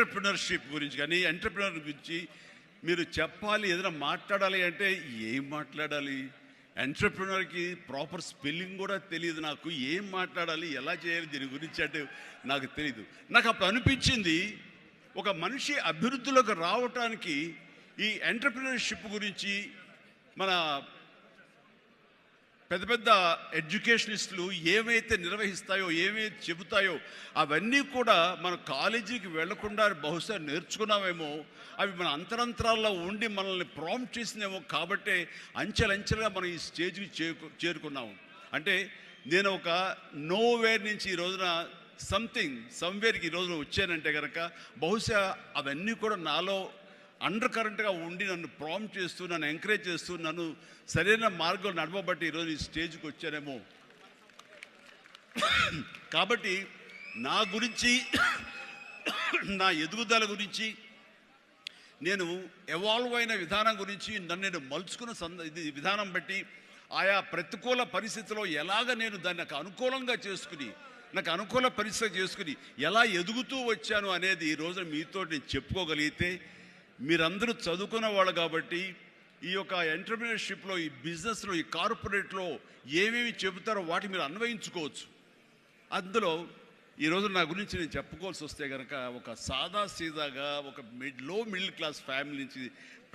Entrepreneurship గురించి కానీ entrepreneur గురించి మీరు చెప్పాలి, ఏదైనా మాట్లాడాలి అంటే ఏం మాట్లాడాలి? ఎంటర్‌ప్రెన్యూర్‌కి ప్రాపర్ స్పెల్లింగ్ కూడా తెలియదు నాకు. ఏం మాట్లాడాలి, ఎలా చేయాలి దీని గురించి అంటే నాకు తెలీదు. నాకు అప్పుడు అనిపించింది, ఒక మనిషి అభివృద్ధిలోకి రావటానికి ఈ ఎంటర్‌ప్రెన్యూర్‌షిప్ గురించి మన పెద్ద పెద్ద ఎడ్యుకేషనిస్టులు ఏమైతే నిర్వహిస్తాయో, ఏమైతే చెబుతాయో అవన్నీ కూడా మన కాలేజీకి వెళ్లకుండా బహుశా నేర్చుకున్నామేమో, అవి మన అంతరంతరాల్లో ఉండి మనల్ని ప్రాంప్ట్ చేసినేమో. కాబట్టే అంచెలంచెలుగా మనం ఈ స్టేజ్కి చేరుకున్నాము. అంటే నేను ఒక నోవేర్ నుంచి ఈ రోజున సమ్వేర్కి ఈ రోజున వచ్చానంటే కనుక బహుశా అవన్నీ కూడా నాలో అండర్ కరెంట్గా ఉండి నన్ను ప్రాంప్ట్ చేస్తూ, నన్ను ఎంకరేజ్ చేస్తూ, నన్ను సరైన మార్గంలో నడవబట్టి ఈరోజు ఈ స్టేజ్కి వచ్చానేమో. కాబట్టి నా గురించి, నా ఎదుగుదల గురించి, నేను ఎవాల్వ్ అయిన విధానం గురించి, నన్ను నేను మలుచుకున్న విధానం బట్టి, ఆయా ప్రతికూల పరిస్థితిలో ఎలాగ నేను దాన్ని నాకు అనుకూలంగా చేసుకుని, నాకు అనుకూల పరిస్థితి చేసుకుని ఎలా ఎదుగుతూ వచ్చాను అనేది ఈరోజు మీతో నేను చెప్పుకోగలిగితే, మీరందరూ చదువుకున్న వాళ్ళు కాబట్టి ఈ యొక్క ఎంటర్‌ప్రెన్యూర్‌షిప్లో, ఈ బిజినెస్లో, ఈ కార్పొరేట్లో ఏమేమి చెబుతారో వాటి మీరు అన్వయించుకోవచ్చు. అందులో ఈరోజు నా గురించి నేను చెప్పుకోవాల్సి వస్తే కనుక, ఒక సాదాసీదాగా ఒక లో మిడిల్ క్లాస్ ఫ్యామిలీ నుంచి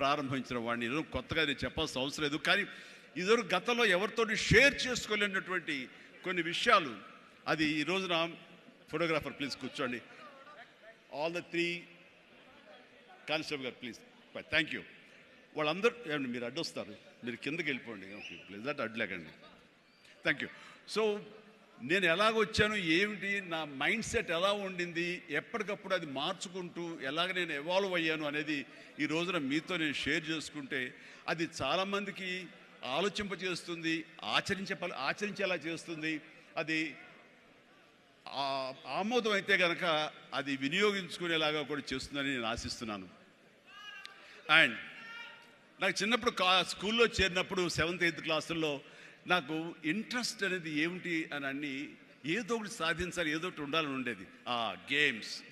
ప్రారంభించిన వాడిని ఈరోజు కొత్తగా నేను చెప్పాల్సిన అవసరం లేదు. కానీ ఇదివరకు గతంలో ఎవరితో షేర్ చేసుకోలేనటువంటి కొన్ని విషయాలు, అది ఈ రోజున ఫోటోగ్రాఫర్ ప్లీజ్ కూర్చోండి. ఆల్ ద 3 కానిస్టేబుల్ గారు ప్లీజ్, థ్యాంక్ యూ. వాళ్ళందరూ ఏమండి మీరు అడ్డొస్తారు, మీరు కిందకి వెళ్ళిపోండి ప్లీజ్, అటు అడ్డులేకండి. Thank you. సో నేను ఎలాగొచ్చాను, ఏమిటి నా మైండ్ సెట్ ఎలా ఉండింది, ఎప్పటికప్పుడు అది మార్చుకుంటూ ఎలాగ నేను ఎవాల్వ్ అయ్యాను అనేది ఈ రోజున మీతో నేను షేర్ చేసుకుంటే అది చాలామందికి ఆలోచింపచేస్తుంది, ఆచరించేలా చేస్తుంది. అది ఆమోదం అయితే కనుక అది వినియోగించుకునేలాగా కూడా చేస్తుందని నేను ఆశిస్తున్నాను. అండ్ నాకు చిన్నప్పుడు స్కూల్లో చేరినప్పుడు 7th 8th క్లాసుల్లో నాకు ఇంట్రెస్ట్ అనేది ఏమిటి అని అన్ని ఏదో ఒకటి సాధించాలి, ఏదో ఒకటి ఉండాలని ఉండేది.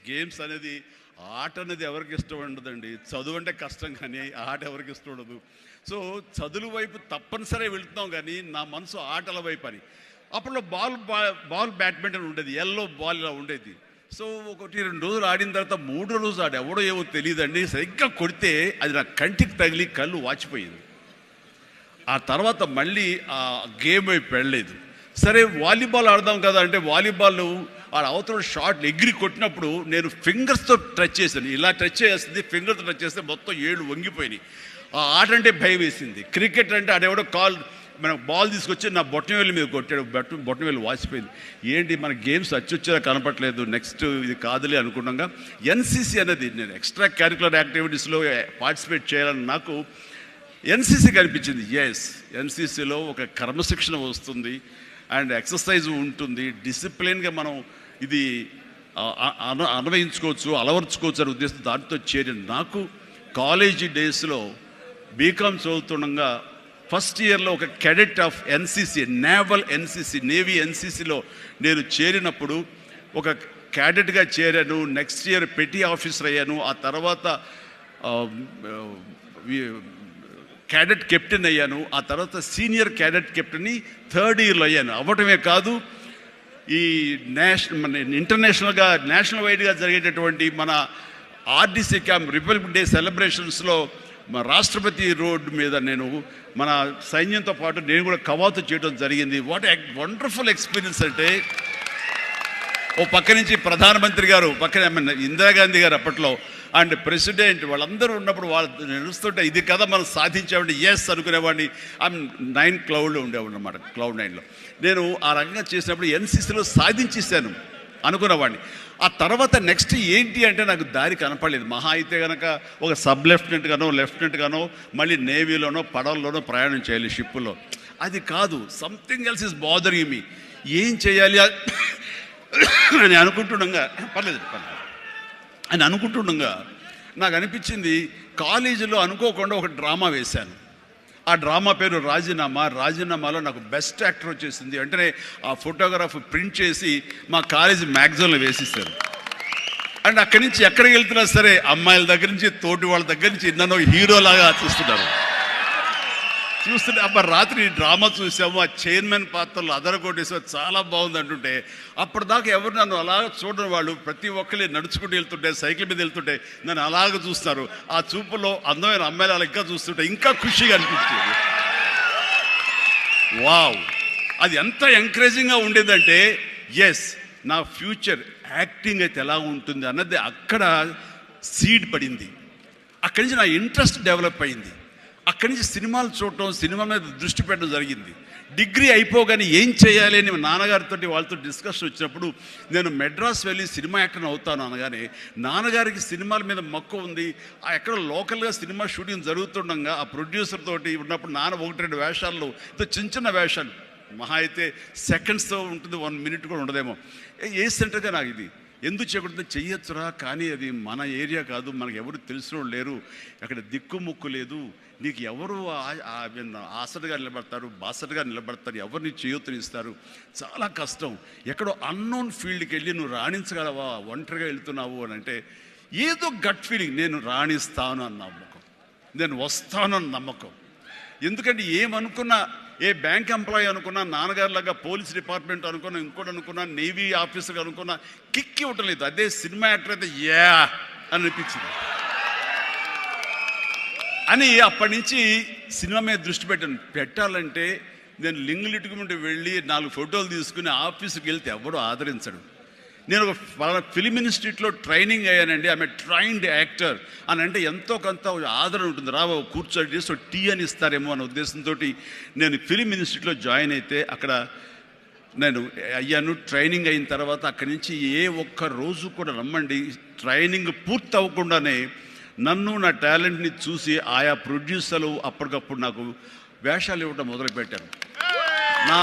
గేమ్స్ అనేది, ఆట అనేది ఎవరికి ఇష్టం ఉండదండి. చదువు అంటే కష్టం కానీ ఆట ఎవరికి ఇష్టం ఉండదు. సో చదువు వైపు తప్పనిసరిగా వెళుతున్నాం కానీ నా మనసు ఆటల వైపు అని. అప్పట్లో బాల్ బ్యాడ్మింటన్ ఉండేది, ఎల్లో బాల్ ఇలా ఉండేది. సో 1-2 రోజులు ఆడిన తర్వాత 3వ రోజు ఎవడో ఏమో తెలియదండి, సరిగ్గా కొడితే అది నా కంటికి తగిలి కళ్ళు వాచిపోయింది. ఆ తర్వాత మళ్ళీ ఆ గేమ్ వైపు వెళ్ళలేదు. సరే వాలీబాల్ ఆడదాం కదా అంటే వాలీబాల్ అవతల షాట్ ఎగిరి కొట్టినప్పుడు నేను ఫింగర్స్తో టచ్ చేశాను. ఇలా టచ్ చేస్తుంది, ఫింగర్తో టచ్ చేస్తే మొత్తం 7 వంగిపోయినాయి. ఆ ఆట అంటే భయం వేసింది. క్రికెట్ అంటే ఆడెవడో మనకు బాల్ తీసుకొచ్చి నా బొట్టనవేలు మీద కొట్టాడు, బొట్టనవేలు వాసిపోయింది. ఏంటి మన గేమ్స్ అచ్చొచ్చేలా కనపట్లేదు, నెక్స్ట్ ఇది కాదులే అనుకున్నాగా ఎన్సీసీ అనేది, నేను ఎక్స్ట్రా కరికులర్ యాక్టివిటీస్లో పార్టిసిపేట్ చేయాలని నాకు ఎన్సీసీ కనిపించింది. ఎన్సీసీలో ఒక క్రమశిక్షణ వస్తుంది అండ్ ఎక్సర్సైజ్ ఉంటుంది, డిసిప్లిన్గా మనం ఇది అన్వయించుకోవచ్చు, అలవర్చుకోవచ్చు అనే ఉద్దేశం దాంతో చేరిన నాకు కాలేజీ డేస్లో బీకామ్ చదువుతుండగా ఫస్ట్ ఇయర్లో ఒక క్యాడెట్ ఆఫ్ ఎన్సీసీ, నేవీ ఎన్సీసీలో నేను చేరినప్పుడు ఒక క్యాడెట్గా చేరాను. నెక్స్ట్ ఇయర్ పెటీ ఆఫీసర్ అయ్యాను. ఆ తర్వాత క్యాడెట్ కెప్టెన్ అయ్యాను. ఆ తర్వాత సీనియర్ క్యాడెట్ కెప్టెన్ని 3rd ఇయర్లో అయ్యాను. అవ్వటమే కాదు, ఈ ఇంటర్నేషనల్గా నేషనల్ వైడ్గా జరిగేటటువంటి మన ఆర్డీసీ క్యాంప్ రిపబ్లిక్ డే సెలబ్రేషన్స్లో మా రాష్ట్రపతి రోడ్డు మీద నేను మన సైన్యంతో పాటు నేను కూడా కవాతు చేయడం జరిగింది. వాట్ వండర్ఫుల్ ఎక్స్పీరియన్స్ అంటే, ఓ పక్క నుంచి ప్రధానమంత్రి గారు, పక్కన ఇందిరాగాంధీ గారు అప్పట్లో అండ్ ప్రెసిడెంట్ వాళ్ళందరూ ఉన్నప్పుడు వాళ్ళు నడుస్తుంటే ఇది కదా మనం సాధించామంటే అనుకునేవాడిని. 9 క్లౌడ్లో ఉండేవాడు అన్నమాట, క్లౌడ్ 9లో నేను ఆ రకంగా చేసినప్పుడు ఎన్సీసీలో సాధించేసాను అనుకున్నవాడిని. ఆ తర్వాత నెక్స్ట్ ఏంటి అంటే నాకు దారి కనపడలేదు. మహా అయితే కనుక ఒక సబ్ లెఫ్టినెంట్ గానో మళ్ళీ నేవీలోనో పడవల్లోనో ప్రయాణం చేయాలి, షిప్పులో. అది కాదు, something else is bothering me. ఏం చేయాలి అని అనుకుంటుండగా నాకు అనిపించింది, కాలేజీలో అనుకోకుండా ఒక డ్రామా వేశాను. ఆ డ్రామా పేరు రాజీనామాలో నాకు బెస్ట్ యాక్టర్ వచ్చేసింది. వెంటనే ఆ ఫోటోగ్రాఫ్ ప్రింట్ చేసి మా కాలేజీ మ్యాగజైన్లో వేసిస్తారు. అండ్ అక్కడి నుంచి ఎక్కడికి వెళ్తున్నా సరే అమ్మాయిల దగ్గర నుంచి తోటి వాళ్ళ దగ్గర నుంచి నన్ను హీరోలాగా చూస్తుంటే అబ్బా రాత్రి డ్రామా చూసాము, ఆ చైర్మన్ పాత్రలు అదరగొట్టేసాము, చాలా బాగుంది అంటుంటే అప్పటిదాకా ఎవరు నన్ను అలా చూడని వాళ్ళు ప్రతి ఒక్కరి నడుచుకుంటూ వెళ్తుంటే, సైకిల్ మీద వెళ్తుంటే నన్ను అలాగ చూస్తారు. ఆ చూపులో అందమైన అమ్మాయిలు అలా ఇంకా చూస్తుంటే ఇంకా ఖుషిగా అనిపించేది. వావ్, అది ఎంత ఎంకరేజింగ్గా ఉండేదంటే ఎస్ నా ఫ్యూచర్ యాక్టింగ్ అయితే ఎలా ఉంటుంది అన్నది అక్కడ సీడ్ పడింది. అక్కడి నుంచి నా ఇంట్రెస్ట్ డెవలప్ అయింది. అక్కడి నుంచి సినిమాలు చూడటం, సినిమా మీద దృష్టి పెట్టడం జరిగింది. డిగ్రీ అయిపోగానే ఏం చేయాలి అని నాన్నగారితో వాళ్ళతో డిస్కషన్ వచ్చినప్పుడు నేను మెడ్రాస్ వెళ్ళి సినిమా యాక్టర్ని అవుతాను అనగానే నాన్నగారికి సినిమాల మీద మక్కువ ఉంది. ఆ ఎక్కడ లోకల్గా సినిమా షూటింగ్ జరుగుతుండగా ఆ ప్రొడ్యూసర్ తోటి ఉన్నప్పుడు నాన్న 1-2 వేషాల్లో చిన్న చిన్న వేషాలు, మహా అయితే సెకండ్స్తో ఉంటుంది, 1 మినిట్ కూడా ఉండదేమో. ఏ సెంటర్గా నాకు ఇది ఎందుకు చేయకూడదు, చెయ్యొచ్చురా, కానీ అది మన ఏరియా కాదు, మనకు ఎవరు తెలిసిన వాళ్ళు లేరు, అక్కడ దిక్కుముక్కు లేదు, నీకు ఎవరు ఆసటగా నిలబడతారు, బాసటగా నిలబడతారు, ఎవరు నీకు చేయొత్తునిస్తారు, చాలా కష్టం, ఎక్కడో అన్నోన్ ఫీల్డ్కి వెళ్ళి నువ్వు రాణించగలవా, ఒంటరిగా వెళ్తున్నావు అని అంటే ఏదో గట్ ఫీలింగ్, నేను రాణిస్తాను అన్న నమ్మకం, నేను వస్తాను అన్న నమ్మకం. ఎందుకంటే ఏమనుకున్నా, ఏ బ్యాంక్ ఎంప్లాయీ అనుకున్నా, నాన్నగారిలాగా పోలీస్ డిపార్ట్మెంట్ అనుకున్నా, ఇంకోటి అనుకున్నా, నేవీ ఆఫీసర్ అనుకున్నా కిక్ ఇవ్వటం లేదు. అదే సినిమా యాక్టర్ అయితే యా అని అనిపించింది అని అప్పటి నుంచి సినిమా మీద దృష్టి పెట్టాలంటే నేను లింగులిట్టుకుంటూ వెళ్ళి 4 ఫోటోలు తీసుకుని ఆఫీసుకి వెళ్తే ఎవడో ఆదరించడు. నేను ఒక ఫిలిం ఇన్స్టిట్యూట్లో ట్రైనింగ్ అయ్యానండి, ఆమె ట్రైన్డ్ యాక్టర్ అని అంటే ఎంతో కొంత ఆదరణ ఉంటుంది, రాబో కూర్చొని చేసి టీ అని ఇస్తారేమో అనే ఉద్దేశంతో నేను ఫిలిం ఇన్స్టిట్యూట్లో జాయిన్ అయితే అక్కడ నేను అయ్యాను. ట్రైనింగ్ అయిన తర్వాత అక్కడి నుంచి ఏ ఒక్క రోజు కూడా రమ్మండి, ట్రైనింగ్ పూర్తి అవ్వకుండానే నన్ను నా టాలెంట్ని చూసి ఆయా ప్రొడ్యూసర్లు అప్పటికప్పుడు నాకు వేషాలు ఇవ్వడం మొదలుపెట్టారు. నా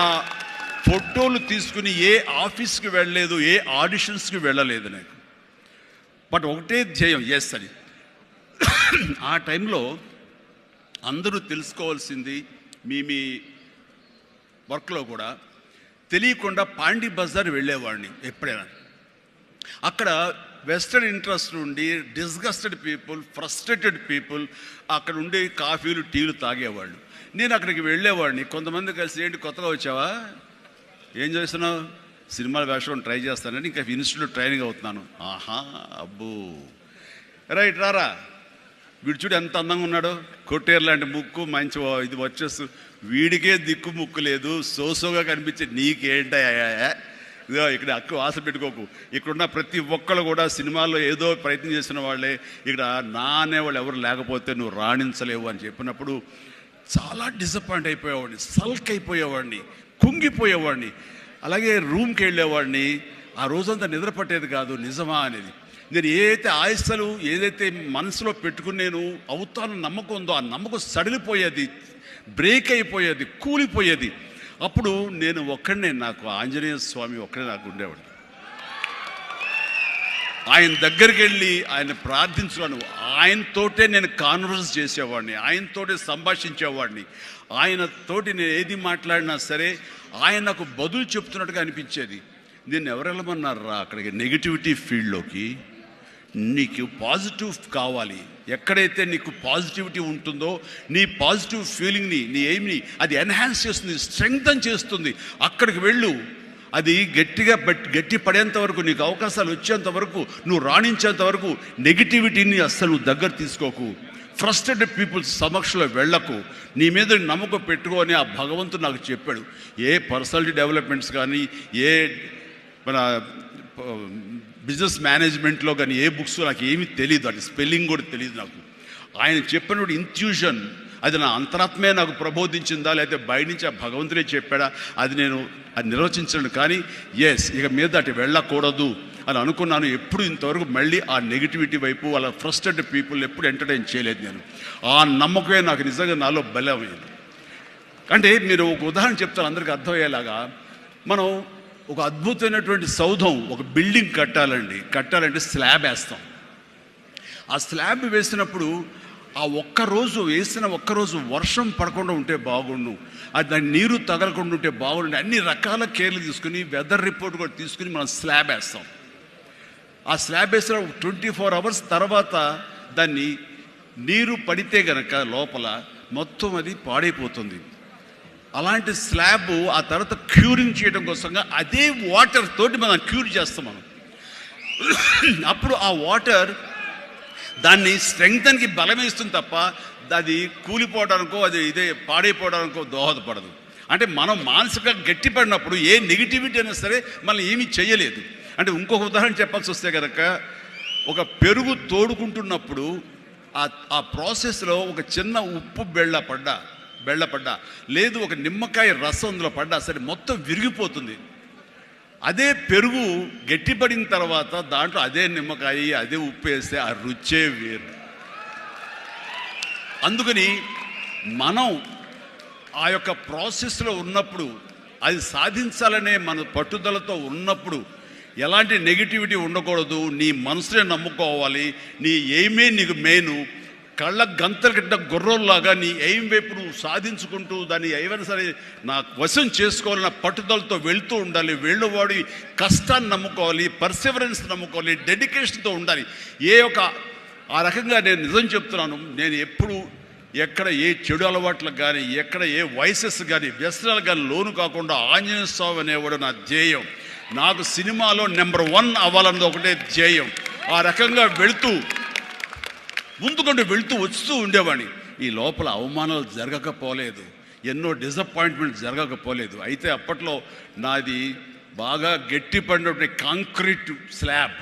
ఫోటోలు తీసుకుని ఏ ఆఫీస్కి వెళ్ళలేదు, ఏ ఆడిషన్స్కి వెళ్ళలేదు నాకు, బట్ ఒకటే ధ్యేయం ఎస్ అని. ఆ టైంలో అందరూ తెలుసుకోవాల్సింది, మీ వర్క్లో కూడా తెలియకుండా పాండి బజార్ వెళ్ళేవాడిని ఎప్పుడైనా. అక్కడ వెస్టర్న్ ఇంట్రెస్ట్ నుండి డిస్గస్టెడ్ పీపుల్, ఫ్రస్ట్రేటెడ్ పీపుల్ అక్కడ ఉండే కాఫీలు టీలు తాగేవాళ్ళు. నేను అక్కడికి వెళ్ళేవాడిని, కొంతమంది కలిసి ఏంటి కొత్తగా వచ్చావా, ఏం చేస్తున్నావు, సినిమాల వేషం ట్రై చేస్తానని, ఇంకా ఇన్స్టిట్యూట్లో ట్రైనింగ్ అవుతున్నాను. ఆహా అబ్బో రైట్ రారా, వీడు చూడు ఎంత అందంగా ఉన్నాడో, కొట్టేరు లాంటి ముక్కు, మంచి ఇది వచ్చేస్తూ, వీడికే దిక్కు ముక్కు లేదు, సోసోగా కనిపించే నీకేంటా, ఇదో ఇక్కడ అక్కు ఆశ పెట్టుకోకు, ఇక్కడున్న ప్రతి ఒక్కళ్ళు కూడా సినిమాల్లో ఏదో ప్రయత్నం చేసిన వాళ్ళే, ఇక్కడ నా అనేవాళ్ళు ఎవరు లేకపోతే నువ్వు రాణించలేవు అని చెప్పినప్పుడు చాలా డిసప్పాయింట్ అయిపోయేవాడిని, సల్క్ అయిపోయేవాడిని, కుంగిపోయేవాడిని. అలాగే రూమ్కి వెళ్ళేవాడిని, ఆ రోజంతా నిద్ర పట్టేది కాదు, నిజమా అనేది. నేను ఏదైతే ఆశలు ఏదైతే మనసులో పెట్టుకుని నేను అవుతాను నమ్మకం ఉందో ఆ నమ్మకం సడిలిపోయేది, బ్రేక్ అయిపోయేది, కూలిపోయేది. అప్పుడు నేను ఒక్కడనే, నాకు ఆంజనేయ స్వామి ఒక్కడే నాకు ఉండేవాడు. ఆయన దగ్గరికి వెళ్ళి ఆయన ప్రార్థించున్నాను, ఆయనతోటే నేను కాన్వర్స్ చేసేవాడిని, ఆయనతోటే సంభాషించేవాడిని, ఆయనతోటి నేను ఏది మాట్లాడినా సరే ఆయన నాకు బదులు చెప్తున్నట్టుగా అనిపించేది. నేను ఎవరు వెళ్ళమన్నారా అక్కడికి, నెగిటివిటీ ఫీల్డ్లోకి? నీకు పాజిటివ్ కావాలి, ఎక్కడైతే నీకు పాజిటివిటీ ఉంటుందో నీ పాజిటివ్ ఫీలింగ్ని, నీ ఎయిమ్ని అది ఎన్హాన్స్ చేస్తుంది, స్ట్రెంగ్తన్ చేస్తుంది, అక్కడికి వెళ్ళు. అది గట్టి పడేంత వరకు, నీకు అవకాశాలు వచ్చేంత వరకు, నువ్వు రాణించేంత వరకు నెగిటివిటీని అస్సలు దగ్గర తీసుకోకు, ఫ్రస్ట్రేటెడ్ పీపుల్స్ సమక్షంలో వెళ్ళకు, నీ మీద నమ్మకం పెట్టుకో అని ఆ భగవంతుడు నాకు చెప్పాడు. ఏ పర్సనాలిటీ డెవలప్మెంట్స్ కానీ, ఏ మన బిజినెస్ మేనేజ్మెంట్లో కానీ ఏ బుక్స్ నాకు ఏమీ తెలియదు, అది స్పెల్లింగ్ కూడా తెలియదు నాకు. ఆయన చెప్పినప్పుడు ఇంట్యూషన్, అది నా అంతరాత్మే నాకు ప్రబోధించిందా, లేకపోతే బయట నుంచి ఆ భగవంతుడే చెప్పాడా, అది నేను అది నిర్వచించను. కానీ ఎస్, ఇక మీద అటు వెళ్ళకూడదు అని అనుకున్నాను. ఎప్పుడు ఇంతవరకు మళ్ళీ ఆ నెగిటివిటీ వైపు, వాళ్ళ ఫ్రస్ట్రేటెడ్ పీపుల్ ఎప్పుడు ఎంటర్టైన్ చేయలేదు నేను. ఆ నమ్మకమే నాకు నిజంగా నాలో బలమైంది. అంటే మీరు ఒక ఉదాహరణ చెప్తాను అందరికీ అర్థమయ్యేలాగా. మనం ఒక అద్భుతమైనటువంటి సౌధం, ఒక బిల్డింగ్ కట్టాలంటే స్లాబ్ వేస్తాం. ఆ స్లాబ్ వేసినప్పుడు ఆ వేసిన ఒక్కరోజు వర్షం పడకుండా ఉంటే బాగుండు, అది దాని నీరు తగలకుండా ఉంటే బాగుండు, అన్ని రకాల కేర్లు తీసుకుని వెదర్ రిపోర్ట్ కూడా తీసుకుని మనం స్లాబ్ వేస్తాం. ఆ స్లాబ్ వేసిన 24 అవర్స్ తర్వాత దాన్ని నీరు పడితే గనక లోపల మొత్తం అది పాడైపోతుంది. అలాంటి స్లాబ్ ఆ తర్వాత క్యూరింగ్ చేయడం కోసంగా అదే వాటర్ తోటి మనం క్యూర్ చేస్తాం మనం. అప్పుడు ఆ వాటర్ దాన్ని స్ట్రెంగ్తన్కి బలమేస్తుంది తప్ప అది కూలిపోవడానికో అది ఇదే పాడైపోవడానికో దోహదపడదు. అంటే మనం మానసికంగా గట్టిపడినప్పుడు ఏ నెగిటివిటీ అయినా సరే మనం ఏమీ చేయలేదు. అంటే ఇంకొక ఉదాహరణ చెప్పాల్సి వస్తే కనుక ఒక పెరుగు తోడుకుంటున్నప్పుడు ఆ ప్రాసెస్లో ఒక చిన్న ఉప్పు బెళ్ళపడ్డా లేదు ఒక నిమ్మకాయ రసం అందులో పడ్డా సరే మొత్తం విరిగిపోతుంది. అదే పెరుగు గట్టిపడిన తర్వాత దాంట్లో అదే నిమ్మకాయ అదే ఉప్పు వేస్తే ఆ రుచే వేరు. అందుకని మనం ఆ యొక్క ప్రాసెస్లో ఉన్నప్పుడు అది సాధించాలనే మన పట్టుదలతో ఉన్నప్పుడు ఎలాంటి నెగిటివిటీ ఉండకూడదు. నీ మనసునే నమ్ముకోవాలి. నీ ఎయిమే నీకు మెయిన్. కళ్ళ గంతలు కట్టిన గుర్రంలాగా నీ ఎయిమ్ వైపు నువ్వు సాధించుకుంటూ దాన్ని ఏమైనా సరే నా వశం చేసుకోవాలన్న పట్టుదలతో వెళ్తూ ఉండాలి. వెళ్ళేవాడి కష్టాన్ని నమ్ముకోవాలి, పర్సివరెన్స్ నమ్ముకోవాలి, డెడికేషన్తో ఉండాలి. ఆ రకంగా నేను నిజం చెప్తున్నాను. నేను ఎప్పుడు ఎక్కడ ఏ చెడు అలవాట్లకు కానీ ఎక్కడ ఏ వయసెస్ కానీ వ్యసనాలు కానీ లోను కాకుండా ఆంజనేయ స్వామి అనేవాడు నా ధ్యేయం. నాకు సినిమాలో నెంబర్ 1 అవ్వాలన్నది ఒకటే ధ్యేయం. ఆ రకంగా ముందుకుంటూ వెళుతూ వస్తూ ఉండేవాడిని. ఈ లోపల అవమానాలు జరగకపోలేదు, ఎన్నో డిసప్పాయింట్మెంట్ జరగకపోలేదు. అయితే అప్పట్లో నాది బాగా గట్టిపడినటువంటి కాంక్రీట్ స్లాబ్,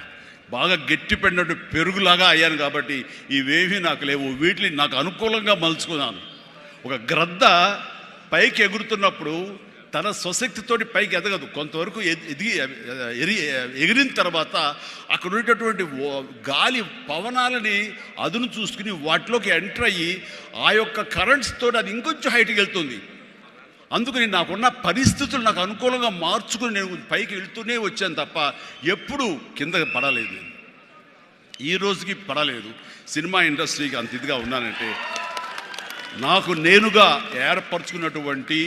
బాగా గట్టిపడినట్టు పెరుగులాగా అయ్యాను కాబట్టి ఇవేమీ నాకు లేవు. వీటిని నాకు అనుకూలంగా మలుచుకున్నాను. ఒక గ్రద్ద పైకి ఎగురుతున్నప్పుడు తన స్వశక్తితోటి పైకి ఎదగదు. కొంతవరకు ఎగిరిన తర్వాత అక్కడ ఉండేటటువంటి గాలి పవనాలని అదును చూసుకుని వాటిలోకి ఎంటర్ అయ్యి ఆ యొక్క కరెంట్స్తో అది ఇంకొంచెం హైట్కి వెళ్తుంది. అందుకని నాకున్న పరిస్థితులు నాకు అనుకూలంగా మార్చుకుని నేను పైకి వెళ్తూనే వచ్చాను తప్ప ఎప్పుడు కింద పడలేదు. ఈ రోజుకి పడలేదు. సినిమా ఇండస్ట్రీకి అంత ఇదిగా ఉన్నానంటే నాకు నేనుగా ఏర్పరచుకున్నటువంటి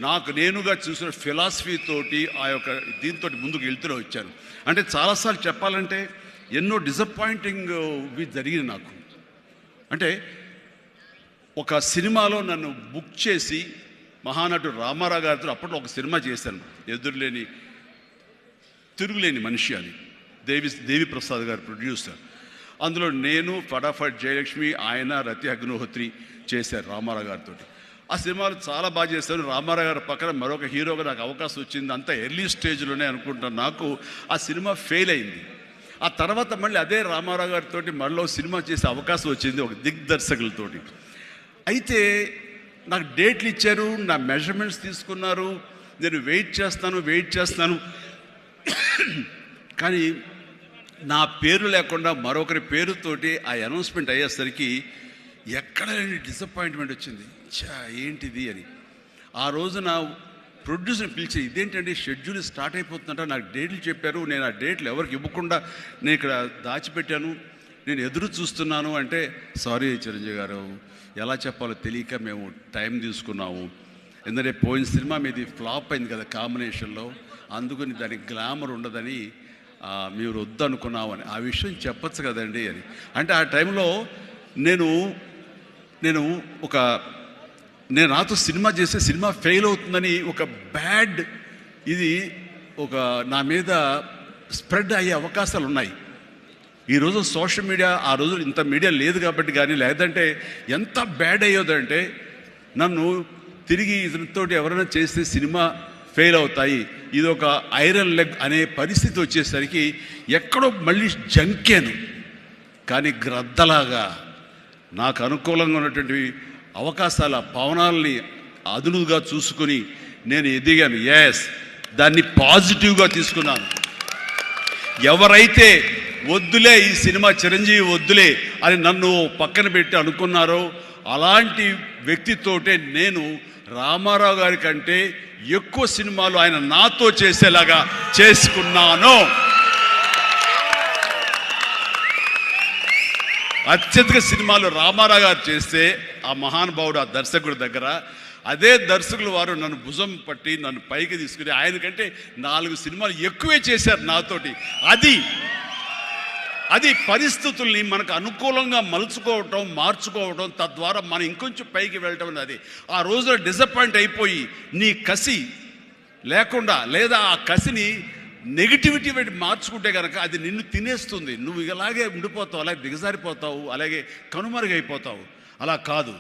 నాకు నేనుగా చూసిన ఫిలాసఫీ తోటి ఆ యొక్క దీంతో ముందుకు వెళ్తూనే వచ్చాను. అంటే చాలాసార్లు చెప్పాలంటే ఎన్నో డిసప్పాయింటింగ్ జరిగింది నాకు. అంటే ఒక సినిమాలో నన్ను బుక్ చేసి మహానటుడు రామారావు గారితో అప్పట్లో ఒక సినిమా చేశాను, తిరుగులేని మనిషి అని. దేవి ప్రసాద్ గారు ప్రొడ్యూసర్. అందులో నేను, ఫటాఫట్ జయలక్ష్మి, ఆయన, రతి అగ్నిహోత్రి చేశారు రామారావు గారితో. ఆ సినిమాలు చాలా బాగా చేశాను. రామారావు గారి పక్కన మరొక హీరోగా నాకు అవకాశం వచ్చింది. అంతా ఎర్లీ స్టేజ్లోనే అనుకుంటాను. నాకు ఆ సినిమా ఫెయిల్ అయింది. ఆ తర్వాత మళ్ళీ అదే రామారావు గారితో మళ్ళీ సినిమా చేసే అవకాశం వచ్చింది ఒక దిగ్దర్శకులతోటి. అయితే నాకు డేట్లు ఇచ్చారు, నా మెజర్మెంట్స్ తీసుకున్నారు, నేను వెయిట్ చేస్తాను. కానీ నా పేరు లేకుండా మరొకరి పేరుతోటి ఆ అనౌన్స్మెంట్ అయ్యేసరికి ఎక్కడ లేని డిసప్పాయింట్మెంట్ వచ్చింది. ఏంటిది అని ఆ రోజున ప్రొడ్యూసర్ పిలిచి, ఇదేంటంటే షెడ్యూల్ స్టార్ట్ అయిపోతుందంట, నాకు డేట్లు చెప్పారు, నేను ఆ డేట్లు ఎవరికి ఇవ్వకుండా నేను ఇక్కడ దాచిపెట్టాను, నేను ఎదురు చూస్తున్నాను అంటే, సారీ చిరంజీవి గారు, ఎలా చెప్పాలో తెలియక మేము టైం తీసుకున్నాము. ఎందుకంటే పోయిన సినిమా మీది ఫ్లాప్ అయింది కదా కాంబినేషన్లో, అందుకని దానికి గ్లామర్ ఉండదని మీరు వద్దనుకున్నామని. ఆ విషయం చెప్పచ్చు కదండి అని. అంటే ఆ టైంలో నేను నాతో సినిమా చేస్తే సినిమా ఫెయిల్ అవుతుందని ఒక బ్యాడ్ ఇది నా మీద స్ప్రెడ్ అయ్యే అవకాశాలు ఉన్నాయి. ఈరోజు సోషల్ మీడియా, ఆ రోజు ఇంత మీడియా లేదు కాబట్టి కానీ, లేదంటే ఎంత బ్యాడ్ అయ్యేదంటే నన్ను తిరిగి ఇతనితోటి ఎవరైనా చేస్తే సినిమా ఫెయిల్ అవుతాయి, ఇది ఒక ఐరన్ లెగ్ అనే పరిస్థితి వచ్చేసరికి ఎక్కడో మళ్ళీ జంకాను. కానీ గ్రద్దలాగా నాకు అనుకూలంగా ఉన్నటువంటి అవకాశాల పవనాల్ని అదునుగా చూసుకుని నేను ఎదిగాను. దాన్ని పాజిటివ్గా తీసుకున్నాను. ఎవరైతే వద్దులే ఈ సినిమా చిరంజీవి వద్దులే అని నన్ను పక్కన పెట్టి అనుకున్నారో అలాంటి వ్యక్తితోటే నేను రామారావు గారి కంటే ఎక్కువ సినిమాలు ఆయన నాతో చేసేలాగా చేసుకున్నాను. అత్యధిక సినిమాలు రామారావు గారు చేస్తే ఆ మహానుభావుడు ఆ దర్శకుడి దగ్గర, అదే దర్శకులు వారు నన్ను భుజం పట్టి నన్ను పైకి తీసుకుని ఆయనకంటే 4 సినిమాలు ఎక్కువే చేశారు నాతోటి. అది పరిస్థితుల్ని మనకు అనుకూలంగా మలుచుకోవటం, మార్చుకోవటం, తద్వారా మనం ఇంకొంచెం పైకి వెళ్ళటం అనేది. ఆ రోజున డిసప్పాయింట్ అయిపోయి నీ కసి లేకుండా, లేదా ఆ కసిని నెగిటివిటీ పెట్టి మార్చుకుంటే కనుక అది నిన్ను తినేస్తుంది. నువ్వు ఇలాగే ఉండిపోతావు, అలాగే దిగజారిపోతావు, అలాగే కనుమరుగైపోతావు. అలా కాదు,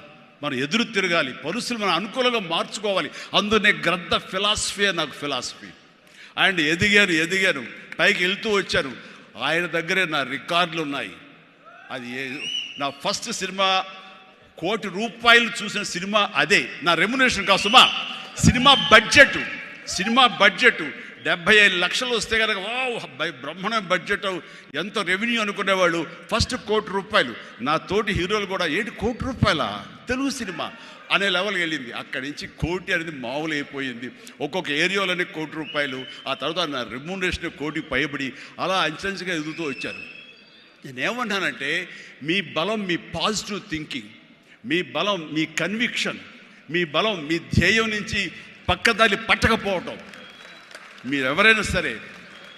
మనం ఎదురు తిరగాలి, పరిస్థితులు మనం అనుకూలంగా మార్చుకోవాలి. అందునే గ్రంథ ఫిలాసఫీ నాకు ఫిలాసఫీ. అండ్ ఎదిగాను పైకి వెళ్తూ వచ్చాను. ఆయన దగ్గరే నా రికార్డులు ఉన్నాయి. అది నా ఫస్ట్ సినిమా ₹1 కోటి చూసిన సినిమా అదే. నా రెమ్యునరేషన్ కాదు సుమా, సినిమా బడ్జెట్ 75 లక్షలు వస్తే కనుక బ్రహ్మాండమైన బడ్జెట్, ఎంతో రెవెన్యూ అనుకునేవాళ్ళు. ఫస్ట్ ₹1 కోటి. నా తోటి హీరోలు కూడా ₹1 కోటి తెలుగు సినిమా అనే లెవెల్కి వెళ్ళింది. అక్కడి నుంచి కోటి అనేది మామూలు అయిపోయింది. ఒక్కొక్క ఏరియాలోనే ₹1 కోటి. ఆ తర్వాత నా రెమ్యునరేషన్ ₹1 కోటి పైబడి అలా అంచెంచుగా ఎదుగుతూ వచ్చాను. నేనేమన్నానంటే, మీ బలం మీ పాజిటివ్ థింకింగ్, మీ బలం మీ కన్విక్షన్, మీ బలం మీ ధ్యేయం నుంచి పక్కదారి పట్టకపోవటం. మీరు ఎవరైనా సరే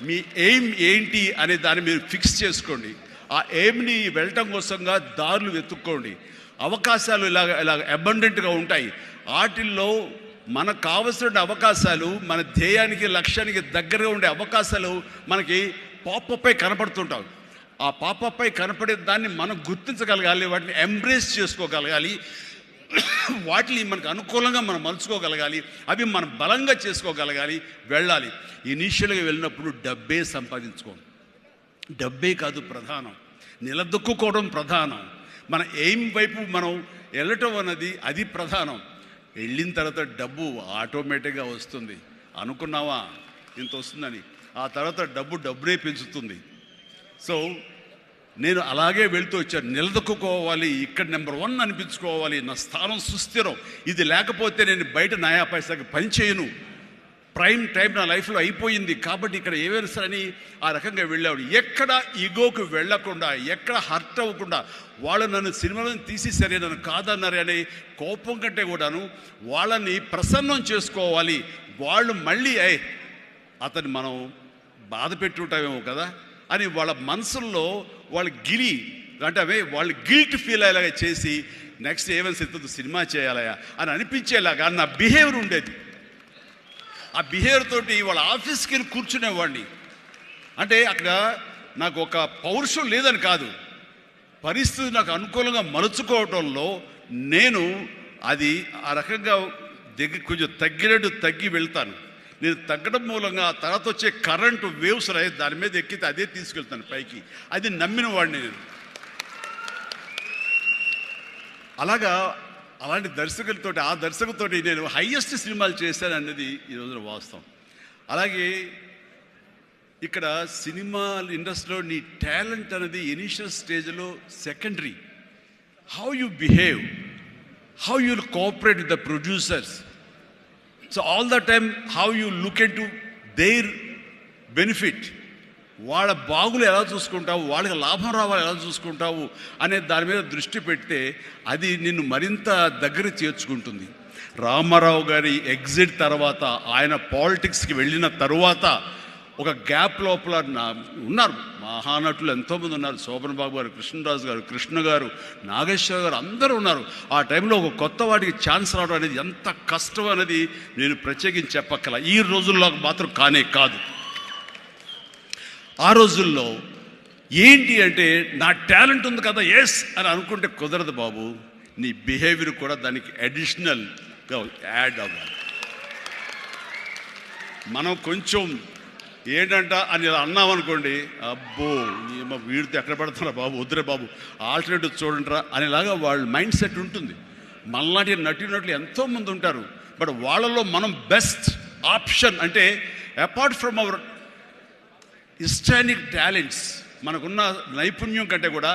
మీ ఎయిమ్ ఏంటి అనే దాన్ని మీరు ఫిక్స్ చేసుకోండి. ఆ ఎయిమ్ని వెళ్ళటం కోసంగా దారులు వెతుక్కోండి. అవకాశాలు ఇలాగ అబండెంట్గా ఉంటాయి. వాటిల్లో మనకు కావలసిన అవకాశాలు, మన ధ్యేయానికి లక్ష్యానికి దగ్గరగా ఉండే అవకాశాలు మనకి పాపపై కనపడుతుంటాం. ఆ పాపపై కనపడే దాన్ని మనం గుర్తించగలగాలి, వాటిని ఎంబ్రేస్ చేసుకోగలగాలి, వాటిని మనకు అనుకూలంగా మనం మలుచుకోగలగాలి, అవి మనం బలంగా చేసుకోగలగాలి, వెళ్ళాలి. ఇనీషియల్గా వెళ్ళినప్పుడు డబ్బే సంపాదించుకోండి. డబ్బే కాదు ప్రధానం, నిలదొక్కుకోవడం ప్రధానం. మన ఎయిమ్ వైపు మనం వెళ్ళటం అన్నది అది ప్రధానం. వెళ్ళిన తర్వాత డబ్బు ఆటోమేటిక్గా వస్తుంది. అనుకున్నావా ఇంత వస్తుందని, ఆ తర్వాత డబ్బునే పెంచుతుంది. సో నేను అలాగే వెళ్తూ వచ్చాను. నిలదొక్కుకోవాలి, ఇక్కడ నెంబర్ 1 అనిపించుకోవాలి, నా స్థానం సుస్థిరం. ఇది లేకపోతే నేను బయట నయా పైసాకి పని చేయను. ప్రైమ్ టైం నా లైఫ్లో అయిపోయింది కాబట్టి ఇక్కడ ఏమైనా సరే అని ఆ రకంగా వెళ్ళాడు. ఎక్కడ ఈగోకు వెళ్ళకుండా, ఎక్కడ హర్ట్ అవ్వకుండా, వాళ్ళు నన్ను సినిమాలను తీసేసరే, నన్ను కాదన్నారే అనే కోపం కంటే కూడాను వాళ్ళని ప్రసన్నం చేసుకోవాలి. వాళ్ళు మళ్ళీ అతన్ని మనం బాధ పెట్టుంటామేమో కదా అని వాళ్ళ మనసుల్లో వాళ్ళు వాళ్ళు గిల్ట్ ఫీల్ అయ్యేలాగా చేసి నెక్స్ట్ ఏమైనా సిద్ధం సినిమా చేయాలయా అని అనిపించేలాగా నా బిహేవియర్ ఉండేది. ఆ బిహేవియర్ తోటి వాళ్ళ ఆఫీస్కి వెళ్ళి కూర్చునేవాడిని. అంటే అక్కడ నాకు ఒక పౌరుషం లేదని కాదు, పరిస్థితి నాకు అనుకూలంగా మలుచుకోవటంలో నేను అది ఆ రకంగా కొంచెం తగ్గి వెళ్తాను. నేను తగ్గడం మూలంగా ఆ తర్వాత వచ్చే కరెంటు వేవ్స్ దాని మీద ఎక్కితే అదే తీసుకెళ్తాను పైకి. అది నమ్మిన వాడిని నేను. అలాంటి దర్శకులతోటి, ఆ దర్శకులతోటి నేను హైయెస్ట్ సినిమాలు చేశాను అన్నది ఈ రోజున వాస్తవం. అలాగే ఇక్కడ సినిమా ఇండస్ట్రీలో నీ టాలెంట్ అనేది ఇనిషియల్ స్టేజ్లో secondary. How you behave, how you cooperate with the producers. So all the time how you look in to their benefit, వాళ్ళ బాగులు ఎలా చూసుకుంటావు, వాళ్ళకి లాభం రావాలి ఎలా చూసుకుంటావు అనే దాని మీద దృష్టి పెడితే అది నిన్ను మరింత దగ్గర చేర్చుకుంటుంది. రామారావు గారి ఎగ్జిట్ తర్వాత, ఆయన పాలిటిక్స్కి వెళ్ళిన తరువాత ఒక గ్యాప్ లోపల ఉన్నారు మహానటులు ఎంతోమంది ఉన్నారు. శోభన్ బాబు గారు, కృష్ణరాజు గారు, కృష్ణ గారు, నాగేశ్వర గారు, అందరూ ఉన్నారు. ఆ టైంలో ఒక కొత్త వాడికి ఛాన్స్ రావడం అనేది ఎంత కష్టం అనేది నేను ప్రత్యేకించి చెప్పక్కల. ఈ రోజుల్లో మాత్రం కానే కాదు. ఆ రోజుల్లో ఏంటి అంటే, నా టాలెంట్ ఉంది కదా ఎస్ అని అనుకుంటే కుదరదు బాబు. నీ బిహేవియర్ కూడా దానికి అడిషనల్గా యాడ్ అవ్వాలి. మనం కొంచెం ఏంటంట అని అన్నామనుకోండి, అబ్బో వీడితో ఎక్కడ పడుతున్నా బాబు, వద్దురే బాబు, ఆల్టర్నేటివ్ చూడండిరా అనేలాగా వాళ్ళ మైండ్ సెట్ ఉంటుంది. మనలాంటి నటులు ఎంతోమంది ఉంటారు. బట్ వాళ్ళలో మనం బెస్ట్ ఆప్షన్ అంటే, అపార్ట్ ఫ్రమ్ అవర్ హిస్టానిక్ టాలెంట్స్, మనకున్న నైపుణ్యం కంటే కూడా